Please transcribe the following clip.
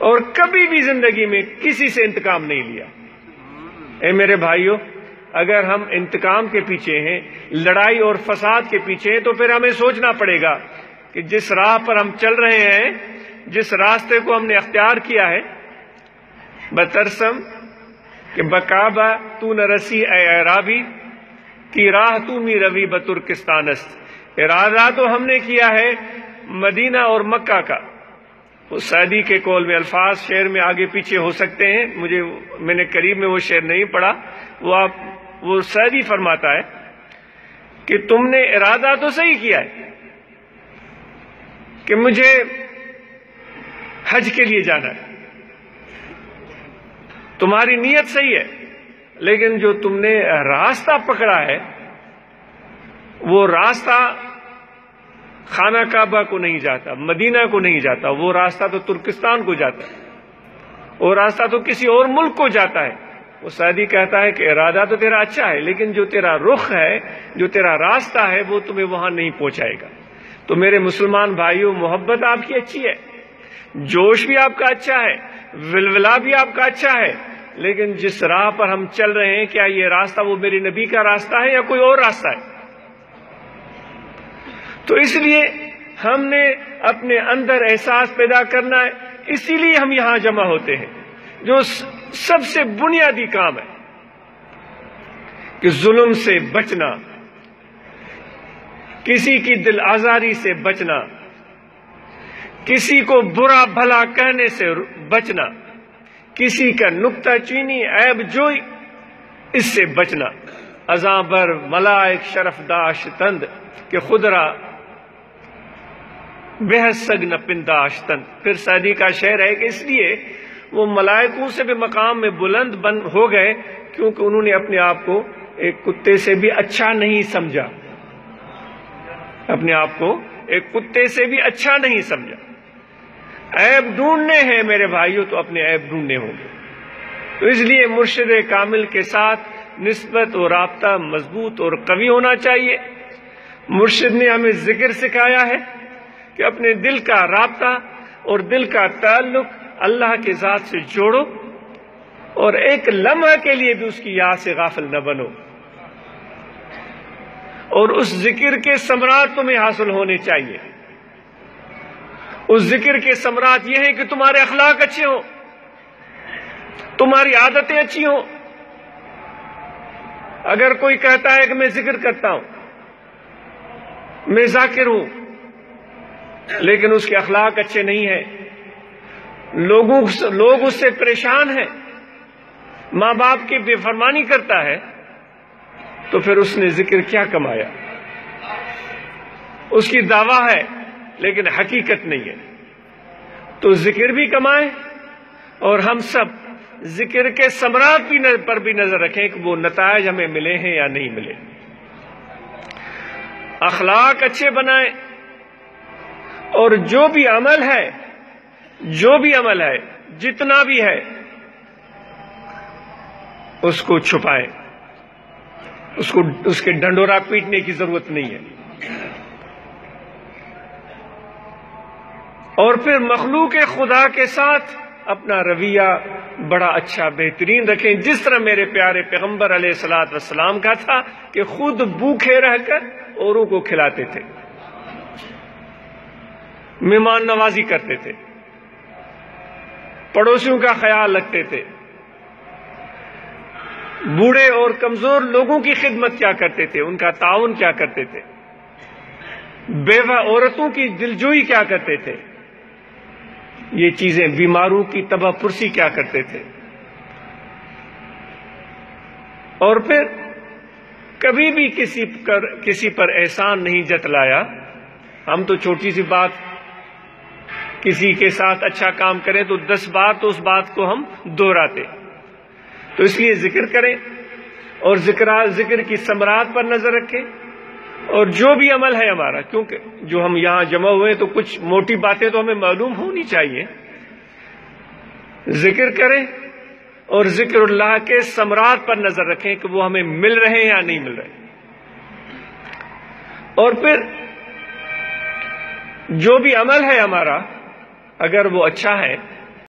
اور کبھی بھی زندگی میں کسی سے انتقام نہیں لیا۔ اے میرے بھائیوں، اگر ہم انتقام کے پیچھے ہیں، لڑائی اور فساد کے پیچھے ہیں، تو پھر ہمیں سوچنا پڑے گا کہ جس راہ پر ہم چل رہے ہیں، جس راستے کو ہم نے اختیار کیا ہے، بترسم کہ بکعبہ تو نہ رسی اے عرابی کی راہ تو می روی بترکستانست۔ ارادہ تو ہم نے کیا ہے مدینہ اور مکہ کا۔ اس سعدی کے قول میں الفاظ شعر میں آگے پیچھے ہو سکتے ہیں، میں نے قریب میں وہ شعر نہیں پڑھا، وہ سعدی فرماتا ہے کہ تم نے ارادہ تو صحیح کیا ہے کہ مجھے حج کے لیے جانا ہے، تمہاری نیت صحیح ہے، لیکن جو تم نے راستہ پکڑا ہے وہ راستہ خانہ کعبہ کو نہیں جاتا، مدینہ کو نہیں جاتا، وہ راستہ تو ترکستان کو جاتا ہے، وہ راستہ تو کسی اور ملک کو جاتا ہے۔ وہ سعدی کہتا ہے کہ ارادہ تو تیرا اچھا ہے، لیکن جو تیرا رخ ہے، جو تیرا راستہ ہے، وہ تمہیں وہاں نہیں پہنچائے گا۔ تو میرے مسلمان بھائیوں، محبت آپ کی اچھی ہے، جوش بھی آپ کا اچھا ہے، ولولہ بھی آپ کا اچھا ہے، لیکن جس راہ پر ہم چل رہے ہیں، کیا یہ راستہ وہ میرے نبی کا راستہ ہے یا کوئی اور راستہ ہے؟ تو اس لیے ہم نے اپنے اندر احساس پیدا کرنا ہے، اسی لیے ہم یہاں جمع ہوتے ہیں۔ جو سب سے بنیادی کام ہے کہ ظلم سے بچنا، کسی کی دل آزاری سے بچنا، کسی کو برا بھلا کہنے سے بچنا، کسی کا نکتہ چینی، عیب جوئی، اس سے بچنا۔ ازاں بر ملائک شرف داشتند کہ خود را بحث سگ نہ پنداشتند۔ پھر سعدی کا شعر ہے کہ اس لیے وہ ملائکوں سے بھی مقام میں بلند ہو گئے کیونکہ انہوں نے اپنے آپ کو ایک کتے سے بھی اچھا نہیں سمجھا، اپنے آپ کو ایک کتے سے بھی اچھا نہیں سمجھا۔ عیب ڈھونڈنے ہیں میرے بھائیوں تو اپنے عیب ڈھونڈنے ہوں گے۔ تو اس لیے مرشد کامل کے ساتھ نسبت اور رابطہ مضبوط اور قوی ہونا چاہیے۔ مرشد نے ہمیں ذکر سکھایا ہے کہ اپنے دل کا رابطہ اور دل کا تعلق اللہ کے ذات سے جوڑو، اور ایک لمحہ کے لیے بھی اس کی یاد سے غافل نہ بنو، اور اس ذکر کے ثمرات تمہیں حاصل ہونے چاہیے۔ اس ذکر کے ثمرات یہ ہیں کہ تمہارے اخلاق اچھے ہوں، تمہاری عادتیں اچھی ہوں۔ اگر کوئی کہتا ہے کہ میں ذکر کرتا ہوں، میں ذاکر ہوں، لیکن اس کے اخلاق اچھے نہیں ہیں، لوگ اس سے پریشان ہیں، ماں باپ کی بے فرمانی کرتا ہے، تو پھر اس نے ذکر کیا کمایا؟ اس کی دعویٰ ہے لیکن حقیقت نہیں ہے۔ تو ذکر بھی کمائیں، اور ہم سب ذکر کے ثمرات پر بھی نظر رکھیں کہ وہ نتائج ہمیں ملے ہیں یا نہیں ملے۔ اخلاق اچھے بنائیں، اور جو بھی عمل ہے جتنا بھی ہے اس کو چھپائیں، اس کے ڈنڈورا پیٹنے کی ضرورت نہیں ہے۔ اور پھر مخلوق خدا کے ساتھ اپنا رویہ بڑا اچھا بہترین رکھیں، جس طرح میرے پیارے پیغمبر علیہ الصلوۃ والسلام کا تھا کہ خود بھوکے رہ کر اوروں کو کھلاتے تھے، مہمان نوازی کرتے تھے، پڑوسیوں کا خیال رکھتے تھے، بوڑھے اور کمزور لوگوں کی خدمت کیا کرتے تھے، ان کا تعاون کیا کرتے تھے، بیوہ عورتوں کی دلجوئی کیا کرتے تھے، یہ چیزیں، بیماروں کی تباہ پرسی کیا کرتے تھے۔ اور پھر کبھی بھی کسی پر احسان نہیں جتلایا۔ ہم تو چھوٹی سی بات، کسی کے ساتھ اچھا کام کریں تو 10 بار تو اس بات کو ہم دہراتے۔ تو اس لیے ذکر کریں، اور ذکر کی ثمرات پر نظر رکھیں، اور جو بھی عمل ہے ہمارا، کیونکہ جو ہم یہاں جمع ہوئے تو کچھ موٹی باتیں تو ہمیں معلوم ہونی چاہیے۔ ذکر کریں اور ذکر اللہ کے ثمرات پر نظر رکھیں کہ وہ ہمیں مل رہے ہیں یا نہیں مل رہے۔ اور پھر جو بھی عمل ہے ہمارا، اگر وہ اچھا ہے